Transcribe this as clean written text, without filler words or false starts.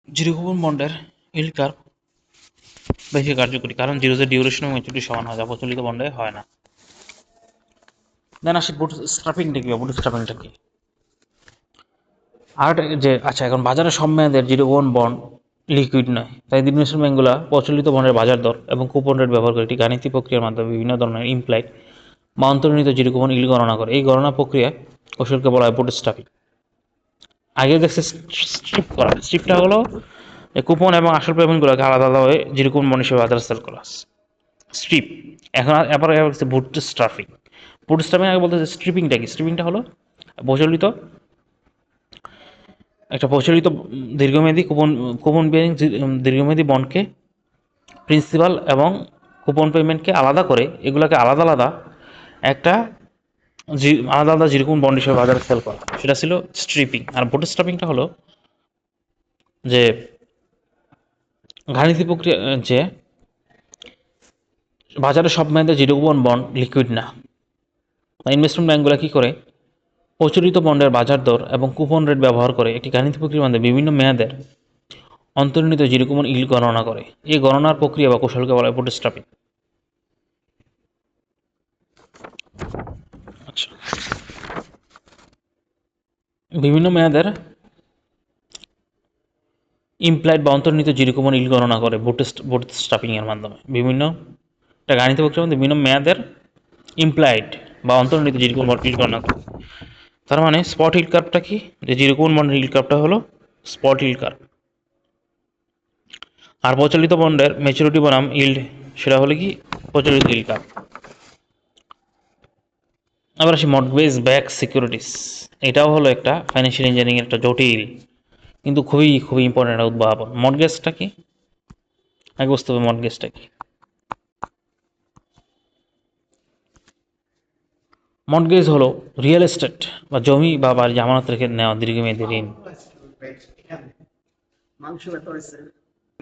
Zero coupon বন্ডের yield curve বেশি কার্যকরী, কারণ জিরোজের ডিউরেশন এবং ম্যাচুরিটি সমান হয়, যা প্রচলিত বন্ডে হয় না। দেন আসি বুট স্ট্র্যাপিংটা কি? বুট স্ট্র্যাপিংটা কি? আর যে আচ্ছা, এখন বাজারে সব মেয়াদের জিরো কুপন বন্ড লিকুইড নয়, তাই ইনভেস্টমেন্ট ব্যাঙ্কগুলো প্রচলিত বন্ডের বাজার দর এবং কুপন রেট ব্যবহার করে একটি গাণিতিক প্রক্রিয়ার মাধ্যমে বিভিন্ন ধরনের ইমপ্লাইড বা অন্তর্নিহিত জিরো কুপন ইল্ড গণনা করে। এই গণনা প্রক্রিয়া কৌশলকে বলা হয় বুট স্ট্র্যাপিং। আগে দেখছে স্ট্রিপ করা। স্ট্রিপটা হলো কুপন এবং আসল পেমেন্টগুলোকে আলাদা আলাদাভাবে জিরো কুপন বন্ড হিসেবে বাজারে সেল করা। স্ট্রিপ। এখন এবার হচ্ছে বুট স্ট্রাফিং। বুট স্ট্রাফিং আগে বলতে স্ট্রিপিংটা কি? স্ট্রিপিংটা হলো প্রচলিত একটা প্রচলিত দীর্ঘমেয়াদী কুপন কুপন বেয়ারিং দীর্ঘমেয়াদী বন্ডকে প্রিন্সিপাল এবং কুপন পেমেন্টকে আলাদা করে এগুলোকে আলাদা আলাদা একটা আলাদা আলাদা জিরো কুপন বন্ড হিসেবে বাজারে সেল করা, সেটা ছিল স্ট্রিপিং। আর বুট স্ট্রাপিংটা হলো যে গাণিতিক প্রক্রিয়া, যে বাজারে সব মেয়াদে জিরো কুপন বন্ড লিকুইড না। ইনভেস্টমেন্ট ব্যাঙ্কগুলো কী করে? প্রচলিত বন্ডের বাজার দর এবং কুপন রেট ব্যবহার করে একটি গাণিতিক প্রক্রিয়ার মাধ্যমে বিভিন্ন মেয়াদের অন্তর্নিহিত জিরো কুপন ইল্ড গণনা করে। এই গণনার প্রক্রিয়া বা কৌশলকে বলা হয় বুট স্ট্র্যাপিং। আচ্ছা, বিভিন্ন মেয়াদের ইমপ্লাইড বা অন্তর্নিহিত জিরো কুপন ইল্ড গণনা করে বুট স্ট্র্যাপিং এর মাধ্যমে। বিভিন্ন একটা গাণিতিক প্রক্রিয়ার মধ্যে বিভিন্ন মেয়াদের ইমপ্লাইড বা অন্তর্নিহিত জিরো কুপন ইল্ড গণনা করে। তার মানে স্পট ইল্ড কার্ভটা কি? যে জিরো কুপন বন্ডের ইল্ড কার্ভটা হলো স্পট ইল্ড কার্ভ। আর প্রচলিত বন্ডের ম্যাচুরিটি বনাম ইল্ড, সেটা হলো কি প্রচলিত ইল্ড কার্ভ। আবার আসি মর্টগেজ ব্যাক সিকিউরিটিস। এটাও হলো একটা ফাইন্যান্সিয়াল ইঞ্জিনিয়ারিং এর একটা জটিল কিন্তু খুবই খুবই ইম্পর্টেন্ট একটা উদ্ভাবন। মর্টগেজটা কি? আগে বুঝতে হবে মর্টগেজটা কি। মর্টগেজ হলো রিয়েল এস্টেট বা জমি বা বাড়ি জামানত রেখে নেওয়া দীর্ঘমেয়াদী ঋণ। মাংস ব্যাপার হয়েছে।